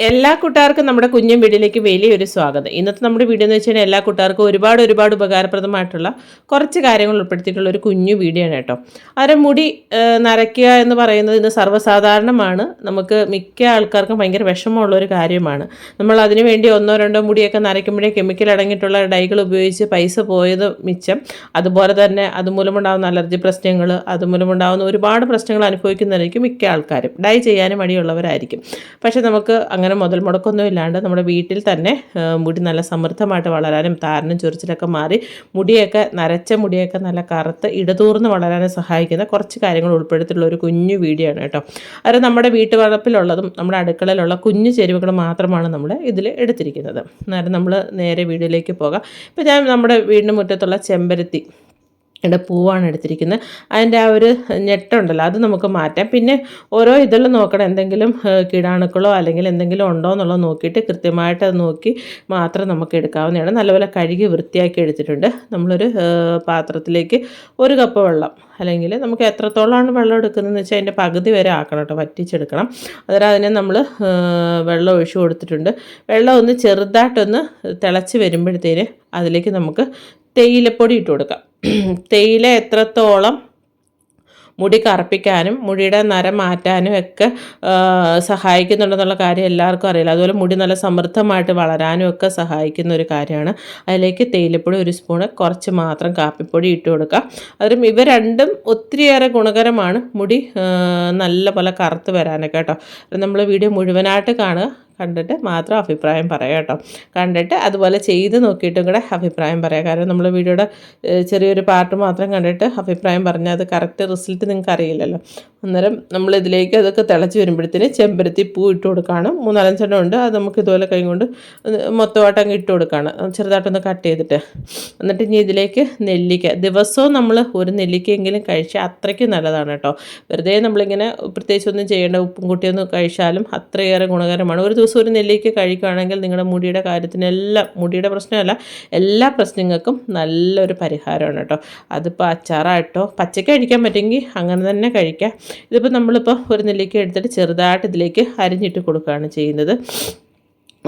എല്ലാ കൂട്ടുകാർക്കും നമ്മുടെ കുഞ്ഞും വീഡിയോയിലേക്ക് വലിയൊരു സ്വാഗതം. ഇന്നത്തെ നമ്മുടെ വീഡിയോ എന്ന് വെച്ച് കഴിഞ്ഞാൽ എല്ലാ കൂട്ടുകാർക്കും ഒരുപാട് ഉപകാരപ്രദമായിട്ടുള്ള കുറച്ച് കാര്യങ്ങൾ ഉൾപ്പെടുത്തിയിട്ടുള്ള ഒരു കുഞ്ഞു വീഡിയോ ആണ് കേട്ടോ. അവരെ മുടി നരയ്ക്കുക എന്ന് പറയുന്നത് ഇന്ന് സർവ്വസാധാരണമാണ്. നമുക്ക് മിക്ക ആൾക്കാർക്കും ഭയങ്കര വിഷമമുള്ള ഒരു കാര്യമാണ്. നമ്മൾ അതിനു വേണ്ടി ഒന്നോ രണ്ടോ മുടിയൊക്കെ നരയ്ക്കുമ്പോഴേ കെമിക്കൽ അടങ്ങിയിട്ടുള്ള ഡൈകൾ ഉപയോഗിച്ച് പൈസ പോയത് മിച്ചം. അതുപോലെ തന്നെ അതുമൂലമുണ്ടാകുന്ന അലർജി പ്രശ്നങ്ങൾ, അതുമൂലമുണ്ടാകുന്ന ഒരുപാട് പ്രശ്നങ്ങൾ അനുഭവിക്കുന്നതായിരിക്കും മിക്ക ആൾക്കാരും. ഡൈ ചെയ്യാനും മടിയുള്ളവരായിരിക്കും. പക്ഷേ നമുക്ക് അങ്ങനെ മുതൽ മുടക്കൊന്നും ഇല്ലാണ്ട് നമ്മുടെ വീട്ടിൽ തന്നെ മുടി നല്ല സമൃദ്ധമായിട്ട് വളരാനും താരനും ചൊറിച്ചിലൊക്കെ മാറി മുടിയൊക്കെ നരച്ച മുടിയൊക്കെ നല്ല കറുത്ത് ഇടതൂർന്ന് വളരാനും സഹായിക്കുന്ന കുറച്ച് കാര്യങ്ങൾ ഉൾപ്പെടുത്തിയുള്ള ഒരു കുഞ്ഞു വീഡിയോ ആണ് കേട്ടോ. അത് നമ്മുടെ വീട്ടുവളപ്പിലുള്ളതും നമ്മുടെ അടുക്കളയിലുള്ള കുഞ്ഞു ചേരുവകൾ മാത്രമാണ് നമ്മൾ ഇതിൽ എടുത്തിരിക്കുന്നത്. അന്നേരം നമ്മൾ നേരെ വീഡിയോയിലേക്ക് പോകാം. ഇപ്പോൾ ഞാൻ നമ്മുടെ വീടിന് മുറ്റത്തുള്ള ചെമ്പരത്തി പൂവാണ് എടുത്തിരിക്കുന്നത്. അതിൻ്റെ ആ ഒരു ഞെട്ടുണ്ടല്ലോ അത് നമുക്ക് മാറ്റാം. പിന്നെ ഓരോ ഇതിലും നോക്കണം, എന്തെങ്കിലും കീടാണുക്കളോ അല്ലെങ്കിൽ എന്തെങ്കിലും ഉണ്ടോ എന്നുള്ളത് നോക്കിയിട്ട് കൃത്യമായിട്ട് അത് നോക്കി മാത്രം നമുക്ക് എടുക്കാവുന്നതാണ്. നല്ലപോലെ കഴുകി വൃത്തിയാക്കി എടുത്തിട്ടുണ്ട്. നമ്മളൊരു പാത്രത്തിലേക്ക് 1 കപ്പ് വെള്ളം, അല്ലെങ്കിൽ നമുക്ക് എത്രത്തോളമാണ് വെള്ളം എടുക്കുന്നതെന്ന് വെച്ചാൽ അതിൻ്റെ പകുതി വരെ ആക്കണം കേട്ടോ, വറ്റിച്ചെടുക്കണം. അന്നേരം അതിനെ നമ്മൾ വെള്ളം ഒഴിച്ചു കൊടുത്തിട്ടുണ്ട്. വെള്ളം ഒന്ന് ചെറുതായിട്ടൊന്ന് തിളച്ച് വരുമ്പോഴത്തേന് അതിലേക്ക് നമുക്ക് തേയിലപ്പൊടി ഇട്ട് കൊടുക്കാം. തേയില എത്രത്തോളം മുടി കറുപ്പിക്കാനും മുടിയുടെ നര മാറ്റാനും ഒക്കെ സഹായിക്കുന്നുണ്ടെന്നുള്ള കാര്യം എല്ലാവർക്കും അറിയില്ല. അതുപോലെ മുടി നല്ല സമൃദ്ധമായിട്ട് വളരാനും ഒക്കെ സഹായിക്കുന്ന ഒരു കാര്യമാണ്. അതിലേക്ക് തേയിലപ്പൊടി 1 സ്പൂണ്, കുറച്ച് മാത്രം കാപ്പിപ്പൊടി ഇട്ട് കൊടുക്കുക. അതിലും ഇവ രണ്ടും ഒത്തിരിയേറെ ഗുണകരമാണ് മുടി നല്ല പോലെ കറുത്ത് വരാനൊക്കെ കേട്ടോ. നമ്മൾ വീഡിയോ മുഴുവനായിട്ട് കാണുക, കണ്ടിട്ട് മാത്രം അഭിപ്രായം പറയാം കേട്ടോ. കണ്ടിട്ട് അതുപോലെ ചെയ്ത് നോക്കിയിട്ടും കൂടെ അഭിപ്രായം പറയാം. കാരണം നമ്മൾ വീഡിയോയുടെ ചെറിയൊരു പാർട്ട് മാത്രം കണ്ടിട്ട് അഭിപ്രായം പറഞ്ഞാൽ അത് കറക്റ്റ് റിസൾട്ട് നിങ്ങൾക്ക് അറിയില്ലല്ലോ. അന്നേരം നമ്മളിതിലേക്ക് അതൊക്കെ തിളച്ച് വരുമ്പോഴത്തേന് ചെമ്പരത്തി പൂ ഇട്ട് കൊടുക്കുകയാണ്. 3-4 എണ്ണം ഉണ്ട്. അത് നമുക്ക് ഇതുപോലെ കൈ കൊണ്ട് മൊത്തമായിട്ട് അങ്ങ് ഇട്ട് കൊടുക്കുകയാണ്, ചെറുതായിട്ടൊന്ന് കട്ട് ചെയ്തിട്ട്. എന്നിട്ട് ഇനി ഇതിലേക്ക് നെല്ലിക്ക, ദിവസവും നമ്മൾ ഒരു നെല്ലിക്കയെങ്കിലും കഴിച്ചാൽ അത്രയ്ക്ക് നല്ലതാണ് കേട്ടോ. വെറുതെ നമ്മളിങ്ങനെ പ്രത്യേകിച്ചൊന്നും ചെയ്യേണ്ട, ഉപ്പും കൂട്ടിയൊന്നും കഴിച്ചാലും അത്രയേറെ ഗുണകരമാണ്. ഒരു ദിവസം ഒരു നെല്ലിക്ക കഴിക്കുകയാണെങ്കിൽ നിങ്ങളുടെ മുടിയുടെ കാര്യത്തിനെല്ലാം, മുടിയുടെ പ്രശ്നമല്ല എല്ലാ പ്രശ്നങ്ങൾക്കും നല്ലൊരു പരിഹാരമാണ് കേട്ടോ. അതിപ്പോൾ അച്ചാറായിട്ടോ പച്ചയ്ക്ക് കഴിക്കാൻ പറ്റുമെങ്കിൽ അങ്ങനെ തന്നെ കഴിക്കാം. ഇതിപ്പോൾ നമ്മളിപ്പോൾ ഒരു നെല്ലിക്ക എടുത്തിട്ട് ചെറുതായിട്ട് ഇതിലേക്ക് അരിഞ്ഞിട്ട് കൊടുക്കുകയാണ് ചെയ്യുന്നത്.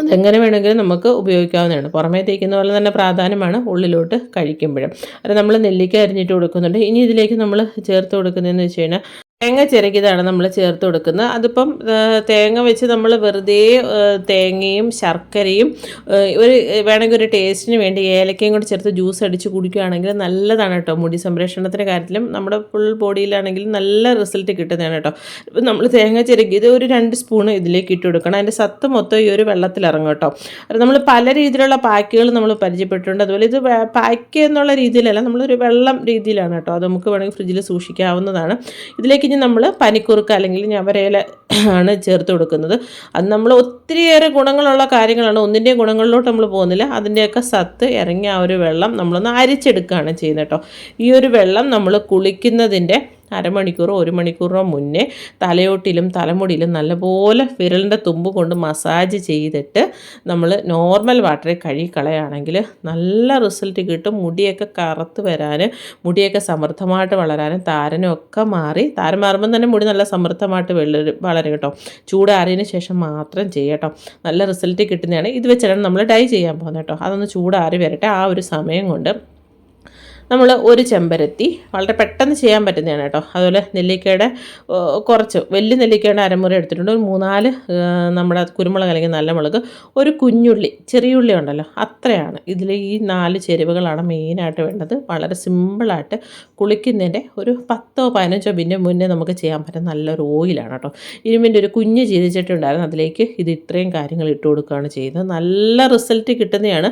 അതെങ്ങനെ വേണമെങ്കിലും നമുക്ക് ഉപയോഗിക്കാവുന്നതാണ്. പുറമേ തേക്കുന്ന പോലെ തന്നെ പ്രാധാന്യമാണ് ഉള്ളിലോട്ട് കഴിക്കുമ്പോഴും. അത് നമ്മൾ നെല്ലിക്ക അരിഞ്ഞിട്ട് കൊടുക്കുന്നുണ്ട്. ഇനി ഇതിലേക്ക് നമ്മൾ ചേർത്ത് കൊടുക്കുന്നതെന്ന് വെച്ച് കഴിഞ്ഞാൽ തേങ്ങ ചിരകിയതാണ് നമ്മൾ ചേർത്ത് കൊടുക്കുന്നത്. അതിപ്പം തേങ്ങ വെച്ച് നമ്മൾ വെറുതെ തേങ്ങയും ശർക്കരയും ഒരു വേണമെങ്കിൽ ഒരു ടേസ്റ്റിന് വേണ്ടി ഏലക്കയും കൂടി ചേർത്ത് ജ്യൂസ് അടിച്ച് കുടിക്കുകയാണെങ്കിൽ നല്ലതാണ് കേട്ടോ. മുടി സംരക്ഷണത്തിൻ്റെ കാര്യത്തിലും നമ്മുടെ ഫുൾ ബോഡിയിലാണെങ്കിലും നല്ല റിസൾട്ട് കിട്ടുന്നതാണ് കേട്ടോ. ഇപ്പം നമ്മൾ തേങ്ങ ചിരകിയത് ഒരു 2 സ്പൂണ് ഇതിലേക്ക് ഇട്ട് കൊടുക്കണം. അതിൻ്റെ സത്ത് മൊത്തം ഈ ഒരു വെള്ളത്തിലിറങ്ങും കേട്ടോ. അത് നമ്മൾ പല രീതിയിലുള്ള പാക്കുകൾ നമ്മൾ പരിചയപ്പെട്ടിട്ടുണ്ട്. അതുപോലെ ഇത് പാക്ക് എന്നുള്ള രീതിയിലല്ല, നമ്മളൊരു വെള്ളം രീതിയിലാണ് കേട്ടോ. അത് നമുക്ക് വേണമെങ്കിൽ ഫ്രിഡ്ജിൽ സൂക്ഷിക്കാവുന്നതാണ്. ഇതിലേക്ക് ഇനി നമ്മൾ പനിക്കുറുക്ക അല്ലെങ്കിൽ ഞവരയില ആണ് ചേർത്ത് കൊടുക്കുന്നത്. അത് നമ്മൾ ഒത്തിരിയേറെ ഗുണങ്ങളുള്ള കാര്യങ്ങളാണ്. ഒന്നിൻ്റെയും ഗുണങ്ങളിലോട്ട് നമ്മൾ പോകുന്നില്ല. അതിൻ്റെയൊക്കെ സത്ത് ഇറങ്ങിയ ആ ഒരു വെള്ളം നമ്മളൊന്ന് അരിച്ചെടുക്കുകയാണ് ചെയ്യുന്നത് കേട്ടോ. ഈ ഒരു വെള്ളം നമ്മൾ കുളിക്കുന്നതിൻ്റെ അരമണിക്കൂറോ 1 മണിക്കൂറോ മുന്നേ തലയോട്ടിലും തലമുടിയിലും നല്ലപോലെ വിരലിൻ്റെ തുമ്പ് കൊണ്ട് മസാജ് ചെയ്തിട്ട് നമ്മൾ നോർമൽ വാട്ടറിൽ കഴുകിക്കളയാണെങ്കിൽ നല്ല റിസൾട്ട് കിട്ടും. മുടിയൊക്കെ കറുത്ത് വരാൻ, മുടിയൊക്കെ സമൃദ്ധമായിട്ട് വളരാനും താരനും ഒക്കെ മാറി, താരം മാറുമ്പം തന്നെ മുടി നല്ല സമൃദ്ധമായിട്ട് വളരും കേട്ടോ. ചൂടാറിയതിന് ശേഷം മാത്രം ചെയ്യട്ടോ, നല്ല റിസൾട്ട് കിട്ടുന്നതാണ്. ഇത് വെച്ചാണ് നമ്മൾ ഡൈ ചെയ്യാൻ പോകുന്നത് കേട്ടോ. അതൊന്ന് ചൂടാറി വരട്ടെ. ആ ഒരു സമയം കൊണ്ട് നമ്മൾ ഒരു ചെമ്പരത്തി വളരെ പെട്ടെന്ന് ചെയ്യാൻ പറ്റുന്നതാണ് കേട്ടോ. അതുപോലെ നെല്ലിക്കയുടെ കുറച്ച് വലിയ നെല്ലിക്കയുടെ അരമുറി എടുത്തിട്ടുണ്ട്. ഒരു 3-4 നമ്മുടെ കുരുമുളക് അല്ലെങ്കിൽ നല്ല മുളക്, ഒരു കുഞ്ഞുള്ളി, ചെറിയുള്ളി ഉണ്ടല്ലോ, അത്രയാണ്. ഇതിൽ ഈ 4 ചേരുവകളാണ് മെയിനായിട്ട് വേണ്ടത്. വളരെ സിമ്പിളായിട്ട് കുളിക്കുന്നതിൻ്റെ ഒരു 10-15 മിനിറ്റ് മുന്നേ നമുക്ക് ചെയ്യാൻ പറ്റുന്ന നല്ലൊരു ഓയിലാണ് കേട്ടോ. ഇരുമ്പിൻ്റെ ഒരു കുഞ്ഞ് ചീരിച്ചിട്ടുണ്ടായിരുന്നു, അതിലേക്ക് ഇത് ഇത്രയും കാര്യങ്ങൾ ഇട്ട് കൊടുക്കുകയാണ് ചെയ്യുന്നത്. നല്ല റിസൾട്ട് കിട്ടുന്നതാണ്.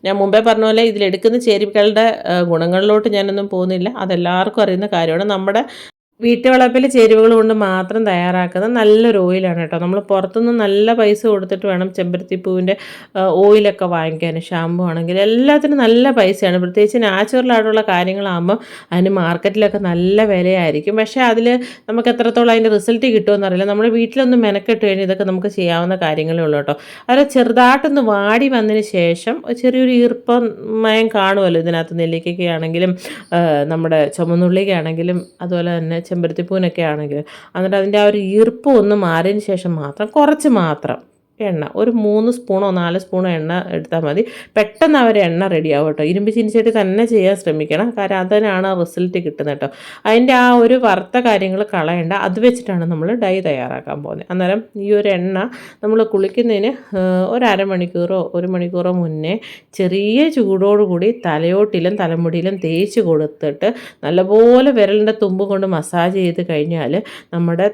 ഞാൻ മുമ്പേ പറഞ്ഞ പോലെ ഇതിലെടുക്കുന്ന ചേരുവകളുടെ ഗുണങ്ങളിലോട്ട് ഞാനൊന്നും പോകുന്നില്ല, അതെല്ലാവർക്കും അറിയുന്ന കാര്യമാണ്. നമ്മുടെ വീട്ടുവളപ്പിലെ ചേരുവകൾ കൊണ്ട് മാത്രം തയ്യാറാക്കുന്ന നല്ലൊരു ഓയിലാണ് കേട്ടോ. നമ്മൾ പുറത്തുനിന്ന് നല്ല പൈസ കൊടുത്തിട്ട് വേണം ചെമ്പരത്തിപ്പൂവിൻ്റെ ഓയിലൊക്കെ വാങ്ങിക്കാൻ. ഷാമ്പു ആണെങ്കിൽ എല്ലാത്തിനും നല്ല പൈസയാണ്. പ്രത്യേകിച്ച് നാച്ചുറലായിട്ടുള്ള കാര്യങ്ങളാകുമ്പോൾ അതിന് മാർക്കറ്റിലൊക്കെ നല്ല വിലയായിരിക്കും. പക്ഷേ അതിൽ നമുക്ക് എത്രത്തോളം അതിൻ്റെ റിസൾട്ട് കിട്ടുമെന്ന് അറിയില്ല. നമ്മുടെ വീട്ടിലൊന്നും മെനക്കെട്ട് കഴിഞ്ഞാൽ ഇതൊക്കെ നമുക്ക് ചെയ്യാവുന്ന കാര്യങ്ങളേ ഉള്ളൂ കേട്ടോ. അത് ചെറുതായിട്ടൊന്ന് വാടി വന്നതിന് ശേഷം ചെറിയൊരു ഈർപ്പമയം കാണുമല്ലോ ഇതിനകത്ത്. നെല്ലിക്കയ്ക്ക് ആണെങ്കിലും നമ്മുടെ ചുമന്നുള്ളിക്കാണെങ്കിലും അതുപോലെ തന്നെ ചെമ്പരത്തിപ്പൂവിനൊക്കെ ആണെങ്കിൽ. എന്നിട്ട് അതിൻ്റെ ആ ഒരു ഈർപ്പം ഒന്ന് മാറിയതിന് ശേഷം മാത്രം കുറച്ച് മാത്രം എണ്ണ ഒരു 3 സ്പൂണോ 4 സ്പൂണോ എണ്ണ എടുത്താൽ മതി. പെട്ടെന്ന് ആ ഒരു എണ്ണ റെഡിയാവും കേട്ടോ. ഇരുമ്പ് ചീനിച്ചട്ടി തന്നെ ചെയ്യാൻ ശ്രമിക്കണം, കാരണം അതിനാണ് റിസൾട്ട് കിട്ടുന്നത് കേട്ടോ. അതിൻ്റെ ആ ഒരു വറുത്ത കാര്യങ്ങൾ കളയണ്ട, അത് വെച്ചിട്ടാണ് നമ്മൾ ഡൈ തയ്യാറാക്കാൻ പോകുന്നത്. അന്നേരം ഈ ഒരു എണ്ണ നമ്മൾ കുളിക്കുന്നതിന് ഒരു അരമണിക്കൂറോ 1 മണിക്കൂറോ മുന്നേ ചെറിയ ചൂടോടുകൂടി തലയോട്ടിലും തലമുടിയിലും തേച്ച് കൊടുത്തിട്ട് നല്ലപോലെ വിരലിൻ്റെ തുമ്പ് കൊണ്ട് മസാജ് ചെയ്ത് കഴിഞ്ഞാൽ നമ്മുടെ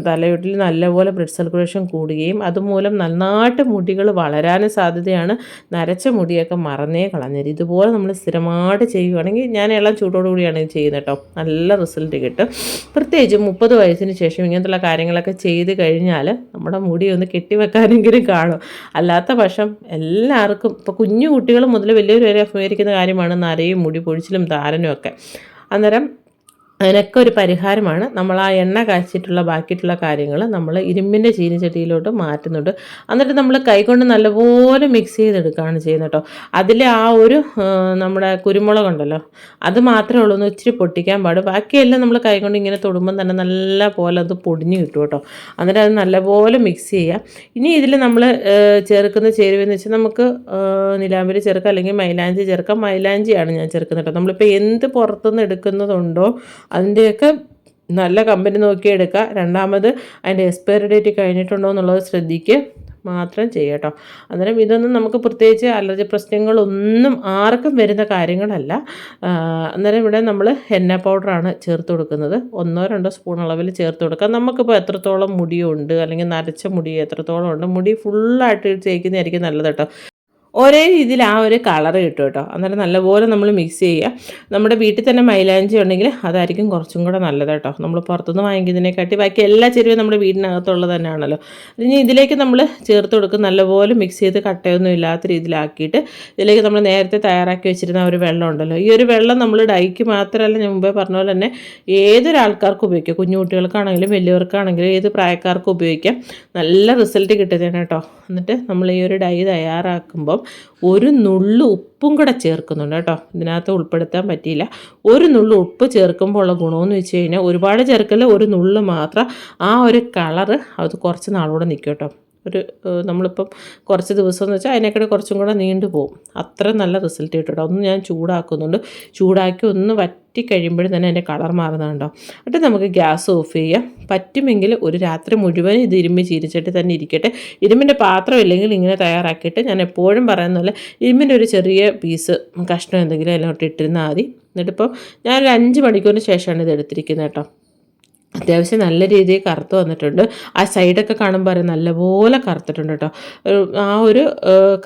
തലയോട്ടിൽ നല്ലപോലെ ബ്ലഡ് സർക്കുലേഷൻ കൂടുകയും അതുമൂലം നന്നായിട്ട് മുടികൾ വളരാനും സാധ്യതയാണ്. നരച്ച മുടിയൊക്കെ മറന്നേ കളഞ്ഞത്. ഇതുപോലെ നമ്മൾ സ്ഥിരമായിട്ട് ചെയ്യുകയാണെങ്കിൽ, ഞാൻ ഇളം ചൂടോടുകൂടിയാണ് ഇത് ചെയ്യുന്നത് കേട്ടോ, നല്ല റിസൾട്ട് കിട്ടും. പ്രത്യേകിച്ച് 30 വയസ്സിന് ശേഷം ഇങ്ങനത്തുള്ള കാര്യങ്ങളൊക്കെ ചെയ്ത് കഴിഞ്ഞാൽ നമ്മുടെ മുടി ഒന്ന് കെട്ടിവെക്കാനെങ്കിലും കാണും. അല്ലാത്ത പക്ഷം എല്ലാവർക്കും, ഇപ്പോൾ കുഞ്ഞു കുട്ടികൾ മുതൽ വലിയൊരു വരെ അഭിമുഖീകരിക്കുന്ന കാര്യമാണ് നരയും മുടി പൊഴിച്ചിലും താരനും ഒക്കെ. അന്നേരം അതിനൊക്കെ ഒരു പരിഹാരമാണ് നമ്മൾ ആ എണ്ണ കാച്ചിട്ടുള്ള ബാക്കിയിട്ടുള്ള കാര്യങ്ങൾ നമ്മൾ ഇരുമ്പിൻ്റെ ചീനിച്ചട്ടിയിലോട്ട് മാറ്റുന്നുണ്ട്. എന്നിട്ട് നമ്മൾ കൈകൊണ്ട് നല്ലപോലെ മിക്സ് ചെയ്തെടുക്കുകയാണ് ചെയ്യുന്നത് കേട്ടോ. അതിൽ ആ ഒരു നമ്മുടെ കുരുമുളകുണ്ടല്ലോ, അത് മാത്രമേ ഉള്ളൂ ഒന്ന് ഇച്ചിരി പൊട്ടിക്കാൻ പാടും. ബാക്കിയെല്ലാം നമ്മൾ കൈകൊണ്ട് ഇങ്ങനെ തൊടുമ്പം തന്നെ നല്ല പോലെ അത് പൊടിഞ്ഞ് കിട്ടും കേട്ടോ. എന്നിട്ട് അത് നല്ലപോലെ മിക്സ് ചെയ്യുക. ഇനി ഇതിൽ നമ്മൾ ചേർക്കുന്ന ചേരുവെന്ന് വെച്ചാൽ നമുക്ക് നിലാമ്പരി ചേർക്കാം, അല്ലെങ്കിൽ മൈലാഞ്ചി ചേർക്കാം. മൈലാഞ്ചിയാണ് ഞാൻ ചേർക്കുന്നത് കേട്ടോ. നമ്മളിപ്പോൾ എന്ത് പുറത്തുനിന്ന് എടുക്കുന്നതുണ്ടോ അതിൻ്റെയൊക്കെ നല്ല കമ്പനി നോക്കി എടുക്കുക. രണ്ടാമത് അതിൻ്റെ എക്സ്പയറി ഡേറ്റ് കഴിഞ്ഞിട്ടുണ്ടോ എന്നുള്ളത് ശ്രദ്ധിക്കുക മാത്രം ചെയ്യട്ടോ. അന്നേരം ഇതൊന്നും നമുക്ക് പ്രത്യേകിച്ച് അലർജി പ്രശ്നങ്ങളൊന്നും ആർക്കും വരുന്ന കാര്യങ്ങളല്ല. അന്നേരം ഇവിടെ നമ്മൾ ഹെന്ന പൗഡറാണ് ചേർത്ത് കൊടുക്കുന്നത്. 1-2 സ്പൂൺ അളവിൽ ചേർത്ത് കൊടുക്കുക. നമുക്കിപ്പോൾ എത്രത്തോളം മുടിയുണ്ട്, അല്ലെങ്കിൽ നരച്ച മുടി എത്രത്തോളം ഉണ്ട്, മുടി ഫുള്ളായിട്ട് തേക്കുന്നതായിരിക്കും നല്ലത് കേട്ടോ. ഒരേ രീതിയിൽ ആ ഒരു കളറ് കിട്ടും കേട്ടോ. അന്നേരം നല്ലപോലെ നമ്മൾ മിക്സ് ചെയ്യുക. നമ്മുടെ വീട്ടിൽ തന്നെ മൈലാഞ്ചി ഉണ്ടെങ്കിൽ അതായിരിക്കും കുറച്ചും കൂടെ നല്ലത് കേട്ടോ. നമ്മൾ പുറത്തുനിന്ന് വാങ്ങിക്കുന്നതിനെക്കാട്ടി ബാക്കി എല്ലാ ചേരുവയും നമ്മുടെ വീടിനകത്തുള്ളത് തന്നെയാണല്ലോ. ഇനി ഇതിലേക്ക് നമ്മൾ ചേർത്ത് കൊടുക്കും. നല്ലപോലെ മിക്സ് ചെയ്ത് കട്ടയൊന്നും ഇല്ലാത്ത രീതിയിലാക്കിയിട്ട് ഇതിലേക്ക് നമ്മൾ നേരത്തെ തയ്യാറാക്കി വെച്ചിരുന്ന ഒരു വെള്ളം ഉണ്ടല്ലോ, ഈ ഒരു വെള്ളം നമ്മൾ ഡൈക്ക് മാത്രമല്ല, ഞാൻ മുമ്പേ പറഞ്ഞ പോലെ തന്നെ ഏതൊരാൾക്കാർക്കും ഉപയോഗിക്കാം. കുഞ്ഞു കുട്ടികൾക്കാണെങ്കിലും വലിയവർക്കാണെങ്കിലും ഏത് പ്രായക്കാർക്കും ഉപയോഗിക്കാം. നല്ല റിസൾട്ട് കിട്ടുന്നതാണ് കേട്ടോ. എന്നിട്ട് നമ്മൾ ഈ ഒരു ഡൈ തയ്യാറാക്കുമ്പം ഒരു നുള്ളു ഉപ്പും കൂടെ ചേർക്കുന്നുണ്ട് കേട്ടോ. ഇതിനകത്ത് ഉൾപ്പെടുത്താൻ പറ്റിയില്ല. ഒരു നുള്ളു ഉപ്പ് ചേർക്കുമ്പോൾ ഉള്ള ഗുണമെന്ന് വെച്ച് കഴിഞ്ഞാൽ, ഒരുപാട് ചേർക്കല്, ഒരു നുള്ളു മാത്രം. ആ ഒരു കളറ് അത് കുറച്ച് നാളൂടെ നിൽക്കും കേട്ടോ. നമ്മളിപ്പം കുറച്ച് ദിവസം എന്ന് വെച്ചാൽ അതിനേക്കാൾ കുറച്ചും കൂടെ നീണ്ടു പോകും. അത്ര നല്ല റിസൾട്ട് കിട്ടും. ഒന്ന് ഞാൻ ചൂടാക്കുന്നുണ്ട്. ചൂടാക്കി ഒന്ന് വറ്റി കഴിയുമ്പോഴും തന്നെ അതിൻ്റെ കളർ മാറുന്നുണ്ടോ. എന്നിട്ട് നമുക്ക് ഗ്യാസ് ഓഫ് ചെയ്യാം. പറ്റുമെങ്കിൽ ഒരു രാത്രി മുഴുവൻ ഇത് ഇരുമ്പ് ചീനിച്ചട്ടി തന്നെ ഇരിക്കട്ടെ. ഇരുമ്പിൻ്റെ പാത്രം ഇല്ലെങ്കിൽ ഇങ്ങനെ തയ്യാറാക്കിയിട്ട്, ഞാൻ എപ്പോഴും പറയുന്ന പോലെ ഇരുമ്പിൻ്റെ ഒരു ചെറിയ പീസ് കഷ്ണം എന്തെങ്കിലും അതിലോട്ട് ഇട്ടിരുന്നാൽ മതി. എന്നിട്ടിപ്പോൾ ഞാനൊരു 5 മണിക്കൂറിന് ശേഷമാണ് ഇത് എടുത്തിരിക്കുന്നത് കേട്ടോ. അത്യാവശ്യം നല്ല രീതിയിൽ കറുത്ത് വന്നിട്ടുണ്ട്. ആ സൈഡൊക്കെ കാണുമ്പോൾ നല്ലപോലെ കറുത്തിട്ടുണ്ട് കേട്ടോ. ആ ഒരു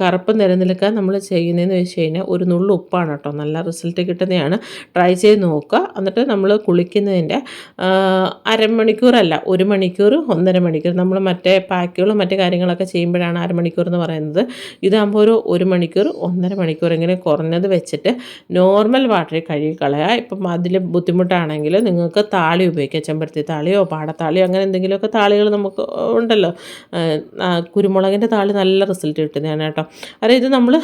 കറുപ്പ് നിലനിൽക്കാൻ നമ്മൾ ചെയ്യുന്നതെന്ന് വെച്ച് കഴിഞ്ഞാൽ ഒരു നുള്ളു ഉപ്പാണ് കേട്ടോ. നല്ല റിസൾട്ട് കിട്ടുന്നതാണ്. ട്രൈ ചെയ്ത് നോക്കുക. എന്നിട്ട് നമ്മൾ കുളിക്കുന്നതിൻ്റെ അരമണിക്കൂറല്ല, 1 മണിക്കൂർ 1.5 മണിക്കൂർ, നമ്മൾ മറ്റേ പാക്കുകളും മറ്റു കാര്യങ്ങളൊക്കെ ചെയ്യുമ്പോഴാണ് അരമണിക്കൂർ എന്ന് പറയുന്നത്. ഇതാകുമ്പോൾ ഒരു 1 മണിക്കൂർ 1.5 മണിക്കൂർ ഇങ്ങനെ കുറഞ്ഞത് വെച്ചിട്ട് നോർമൽ വാട്ടറിൽ കഴുകി കളയുക. ഇപ്പം അതിൽ ബുദ്ധിമുട്ടാണെങ്കിൽ നിങ്ങൾക്ക് താളി ഉപയോഗിക്കാം. ചെമ്പരത്തി താളിയോ പാടത്താളിയോ അങ്ങനെ എന്തെങ്കിലുമൊക്കെ താളികൾ നമുക്ക് ഉണ്ടല്ലോ. കുരുമുളകിൻ്റെ താളി നല്ല റിസൾട്ട് കിട്ടുന്നതാണ് കേട്ടോ. അതായത് ഇത് നമ്മൾ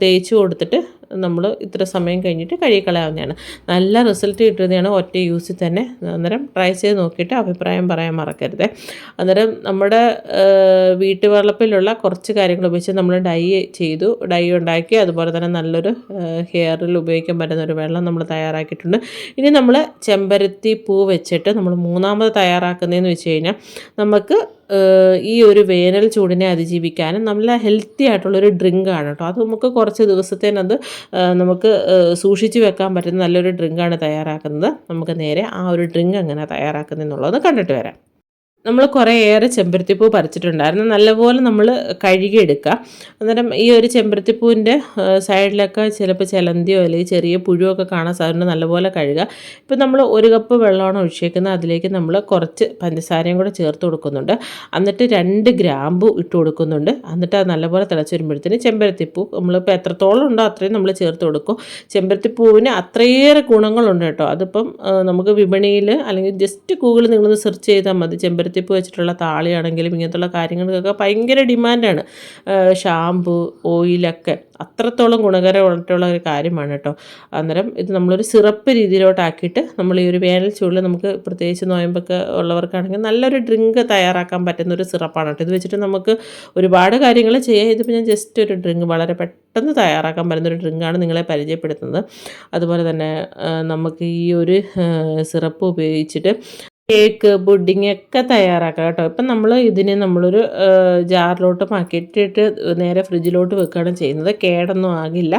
തേച്ച് കൊടുത്തിട്ട് നമ്മൾ ഇത്ര സമയം കഴിഞ്ഞിട്ട് കഴുകിക്കളയാവുന്നതാണ്. നല്ല റിസൾട്ട് കിട്ടുന്നതാണ് ഒറ്റ യൂസിൽ തന്നെ. അന്നേരം ട്രൈ ചെയ്ത് നോക്കിയിട്ട് അഭിപ്രായം പറയാൻ മറക്കരുത്. അന്നേരം നമ്മുടെ വീട്ടുവളപ്പിലുള്ള കുറച്ച് കാര്യങ്ങൾ ഉപയോഗിച്ച് നമ്മൾ ഡൈ ഉണ്ടാക്കി, അതുപോലെ തന്നെ നല്ലൊരു ഹെയറിൽ ഉപയോഗിക്കാൻ പറ്റുന്ന ഒരു വെള്ളം നമ്മൾ തയ്യാറാക്കിയിട്ടുണ്ട്. ഇനി നമ്മൾ ചെമ്പരത്തി പൂ വെച്ചിട്ട് നമ്മൾ മൂന്നാമത് തയ്യാറാക്കുന്നതെന്ന് വെച്ച് കഴിഞ്ഞാൽ, നമുക്ക് ഈ ഒരു വേനൽ ചൂടിനെ അതിജീവിക്കാനും നല്ല ഹെൽത്തി ആയിട്ടുള്ളൊരു ഡ്രിങ്കാണ് കേട്ടോ. അത് നമുക്ക് കുറച്ച് ദിവസത്തേനത് നമുക്ക് സൂക്ഷിച്ച് വെക്കാൻ പറ്റുന്ന നല്ലൊരു ഡ്രിങ്കാണ് തയ്യാറാക്കുന്നത്. നമുക്ക് നേരെ ആ ഒരു ഡ്രിങ്ക് എങ്ങനെ തയ്യാറാക്കുന്നതെന്നുള്ളത് കണ്ടിട്ട് വരാം. നമ്മൾ കുറേയേറെ ചെമ്പരത്തിപ്പൂ പറിച്ചിട്ടുണ്ടായിരുന്നു. നല്ലപോലെ നമ്മൾ കഴുകിയെടുക്കുക. അന്നേരം ഈ ഒരു ചെമ്പരത്തിപ്പൂവിൻ്റെ സൈഡിലൊക്കെ ചിലപ്പോൾ ചിലന്തിയോ അല്ലെങ്കിൽ ചെറിയ പുഴുവൊക്കെ കാണാൻ സാധ്യത. നല്ലപോലെ കഴുകുക. ഇപ്പോൾ നമ്മൾ 1 കപ്പ് വെള്ളമാണ് ഒഴിച്ചേക്കുന്നത്. അതിലേക്ക് നമ്മൾ കുറച്ച് പഞ്ചസാരയും കൂടെ ചേർത്ത് കൊടുക്കുന്നുണ്ട്. എന്നിട്ട് 2 ഗ്രാമ്പു ഇട്ട് കൊടുക്കുന്നുണ്ട്. എന്നിട്ട് അത് നല്ലപോലെ തിളച്ച് വരുമ്പോഴത്തേന് ചെമ്പരത്തിപ്പൂ നമ്മളിപ്പോൾ എത്രത്തോളം ഉണ്ടോ അത്രയും നമ്മൾ ചേർത്ത് കൊടുക്കും. ചെമ്പരത്തിപ്പൂവിന് അത്രയേറെ ഗുണങ്ങളുണ്ട് കേട്ടോ. അതിപ്പം നമുക്ക് വിപണിയിൽ അല്ലെങ്കിൽ ജസ്റ്റ് ഗൂഗിളിൽ നിങ്ങളൊന്ന് സെർച്ച് ചെയ്താൽ മതി, ചെമ്പരത്തി ചെമ്പരത്തിപ്പ് വെച്ചിട്ടുള്ള താളിയാണെങ്കിലും ഇങ്ങനത്തുള്ള കാര്യങ്ങൾക്കൊക്കെ ഭയങ്കര ഡിമാൻഡാണ്. ഷാമ്പു, ഓയിലൊക്കെ അത്രത്തോളം ഗുണകരമായിട്ടുള്ള ഒരു കാര്യമാണ് കേട്ടോ. അന്നേരം ഇത് നമ്മളൊരു സിറപ്പ് രീതിയിലോട്ടാക്കിയിട്ട് നമ്മൾ ഈ ഒരു വേനൽ ചൂടിൽ നമുക്ക് പ്രത്യേകിച്ച് നോയമ്പൊക്കെ ഉള്ളവർക്കാണെങ്കിൽ നല്ലൊരു ഡ്രിങ്ക് തയ്യാറാക്കാൻ പറ്റുന്ന ഒരു സിറപ്പാണ് കേട്ടോ. ഇത് വെച്ചിട്ട് നമുക്ക് ഒരുപാട് കാര്യങ്ങൾ ചെയ്യാം. ഇതിപ്പോൾ ഞാൻ ജസ്റ്റ് ഒരു ഡ്രിങ്ക് വളരെ പെട്ടെന്ന് തയ്യാറാക്കാൻ പറ്റുന്നൊരു ഡ്രിങ്കാണ് നിങ്ങളെ പരിചയപ്പെടുത്തുന്നത്. അതുപോലെ തന്നെ നമുക്ക് ഈ ഒരു സിറപ്പ് ഉപയോഗിച്ചിട്ട് കേക്ക്, പുഡിങ് ഒക്കെ തയ്യാറാക്കാം കേട്ടോ. ഇപ്പം നമ്മൾ ഇതിനെ നമ്മളൊരു ജാറിലോട്ട് മാറ്റിയിട്ട് നേരെ ഫ്രിഡ്ജിലോട്ട് വെക്കുകയാണ് ചെയ്യുന്നത്. കേടൊന്നും ആകില്ല.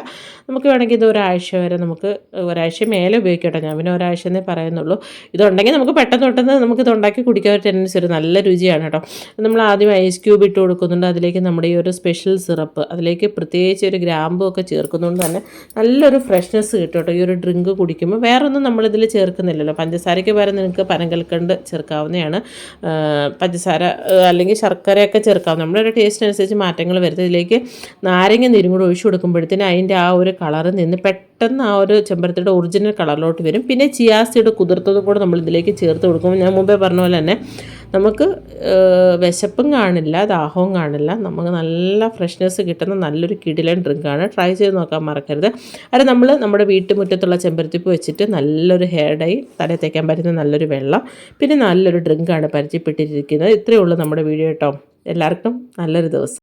നമുക്ക് വേണമെങ്കിൽ ഇത് ഒരാഴ്ച വരെ നമുക്ക് ഒരാഴ്ച മേലെ ഉപയോഗിക്കാം കേട്ടോ. ഞാൻ പിന്നെ ഒരാഴ്ച എന്നേ പറയുന്നുള്ളൂ. ഇതുണ്ടെങ്കിൽ നമുക്ക് പെട്ടെന്ന് നമുക്കിത് ഉണ്ടാക്കി കുടിക്കാൻ ഒരു ടെൻഡൻസി ഒരു നല്ല രുചിയാണ് കേട്ടോ. നമ്മൾ ആദ്യം ഐസ് ക്യൂബ് ഇട്ട് കൊടുക്കുന്നുണ്ട്. അതിലേക്ക് നമ്മുടെ ഈ ഒരു സ്പെഷ്യൽ സിറപ്പ്, അതിലേക്ക് പ്രത്യേകിച്ച് ഒരു ഗ്രാമ്പും ഒക്കെ ചേർക്കുന്നതുകൊണ്ട് തന്നെ നല്ലൊരു ഫ്രഷ്നെസ് കിട്ടും കേട്ടോ ഈ ഒരു ഡ്രിങ്ക് കുടിക്കുമ്പോൾ. വേറൊന്നും നമ്മളിതിൽ ചേർക്കുന്നില്ലല്ലോ. പഞ്ചസാരയ്ക്ക് പകരം നിങ്ങൾക്ക് പനങ്കൽക്കണ്ട് ചേർക്കാവുന്നതാണ്. പഞ്ചസാര അല്ലെങ്കിൽ ശർക്കരയൊക്കെ ചേർക്കാം. നമ്മുടെ ടേസ്റ്റിനനുസരിച്ച് മാറ്റങ്ങൾ വരുന്നത്. ഇതിലേക്ക് നാരങ്ങ നീരും കൂടെ ഒഴിച്ചു കൊടുക്കുമ്പോഴത്തേന് അതിൻ്റെ ആ ഒരു കളറ് നിന്ന് പെട്ടെന്ന് ആ ഒരു ചെമ്പരത്തിയുടെ ഒറിജിനൽ കളറിലോട്ട് വരും. പിന്നെ ചിയാ സീഡ് കുതിർത്തതും കൂടെ നമ്മൾ ഇതിലേക്ക് ചേർത്ത് കൊടുക്കുമ്പോൾ ഞാൻ മുമ്പേ പറഞ്ഞ പോലെ തന്നെ നമുക്ക് വിശപ്പും കാണില്ല, ദാഹവും കാണില്ല. നമുക്ക് നല്ല ഫ്രഷ്നെസ് കിട്ടുന്ന നല്ലൊരു കിടിലൻ ഡ്രിങ്കാണ്. ട്രൈ ചെയ്ത് നോക്കാൻ മറക്കരുത്. അത് നമ്മൾ നമ്മുടെ വീട്ടുമുറ്റത്തുള്ള ചെമ്പരത്തിപ്പ് വെച്ചിട്ട് നല്ലൊരു ഹെയർ ഡൈ, തലയിൽ തേക്കാൻ പറ്റുന്ന നല്ലൊരു വെള്ളം, പിന്നെ നല്ലൊരു ഡ്രിങ്കാണ് പരിചയപ്പെട്ടിരിക്കുന്നത്. ഇത്രയേ ഉള്ളൂ നമ്മുടെ വീഡിയോ കേട്ടോ. എല്ലാവർക്കും നല്ലൊരു ദിവസം.